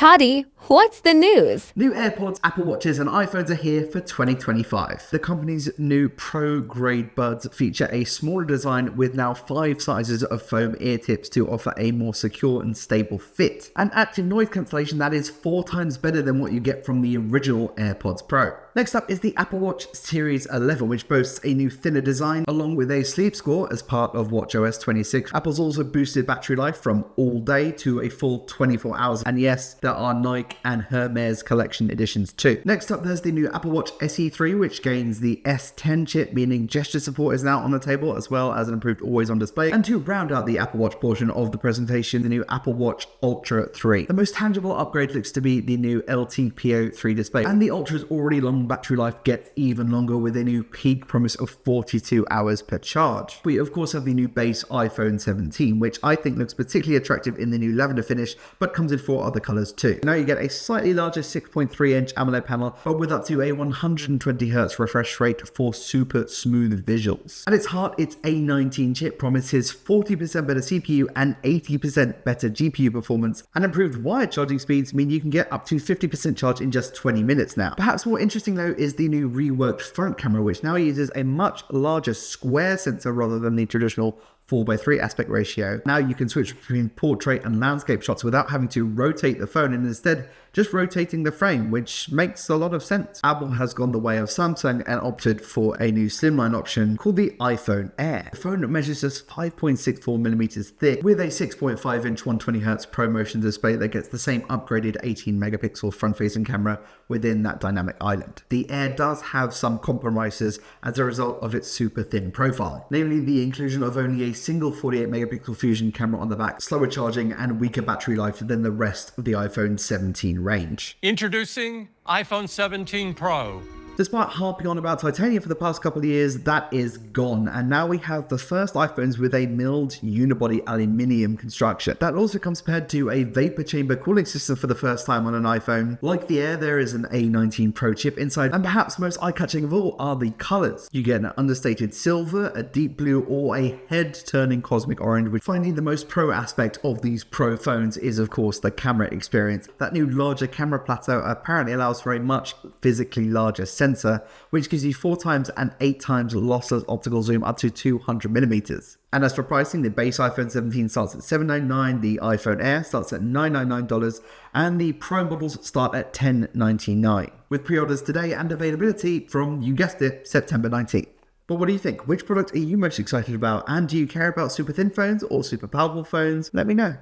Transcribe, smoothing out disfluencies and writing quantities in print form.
Toddy, what's the news? New AirPods, Apple Watches and iPhones are here for 2025. The company's new Pro-grade buds feature a smaller design with now 5 sizes of foam ear tips to offer a more secure and stable fit. And active noise cancellation that is 4 times better than what you get from the original AirPods Pro. Next up is the Apple Watch Series 11, which boasts a new thinner design along with a sleep score as part of watchOS 26. Apple's also boosted battery life from all day to a full 24 hours. And yes, there are Nike and Hermes collection editions too. Next up, there's the new Apple Watch SE3, which gains the S10 chip, meaning gesture support is now on the table, as well as an improved always-on display. And to round out the Apple Watch portion of the presentation, the new Apple Watch Ultra 3. The most tangible upgrade looks to be the new LTPO3 display, and the Ultra's already long battery life gets even longer with a new peak promise of 42 hours per charge. We of course have the new base iPhone 17, which I think looks particularly attractive in the new lavender finish, but comes in 4 other colors too. Now you get a slightly larger 6.3-inch AMOLED panel, but with up to a 120Hz refresh rate for super smooth visuals. At its heart, its A19 chip promises 40% better CPU and 80% better GPU performance, and improved wired charging speeds mean you can get up to 50% charge in just 20 minutes now. Perhaps more interesting though is the new reworked front camera, which now uses a much larger square sensor rather than the traditional 4:3 aspect ratio. Now you can switch between portrait and landscape shots without having to rotate the phone, and instead just rotating the frame, which makes a lot of sense. Apple has gone the way of Samsung and opted for a new slimline option called the iPhone Air. The phone measures just 5.64mm thick with a 6.5-inch 120Hz ProMotion display that gets the same upgraded 18-megapixel front-facing camera within that dynamic island. The Air does have some compromises as a result of its super thin profile, namely the inclusion of only a single 48-megapixel fusion camera on the back, slower charging and weaker battery life than the rest of the iPhone 17 range. Introducing iPhone 17 Pro. Despite harping on about titanium for the past couple of years, that is gone, and now we have the first iPhones with a milled unibody aluminium construction. That also comes paired to a vapor chamber cooling system for the first time on an iPhone. Like the Air, there is an A19 Pro chip inside, and perhaps most eye-catching of all are the colors. You get an understated silver, a deep blue, or a head-turning cosmic orange, which finding the most pro aspect of these Pro phones is of course the camera experience. That new larger camera plateau apparently allows for a much physically larger sensor, which gives you 4 times and 8 times lossless optical zoom up to 200mm. And as for pricing, the base iPhone 17 starts at $799, the iPhone Air starts at $999, and the Pro models start at $1099, with pre-orders today and availability from, you guessed it, September 19th. But what do you think? Which product are you most excited about? And do you care about super thin phones or super powerful phones? Let me know.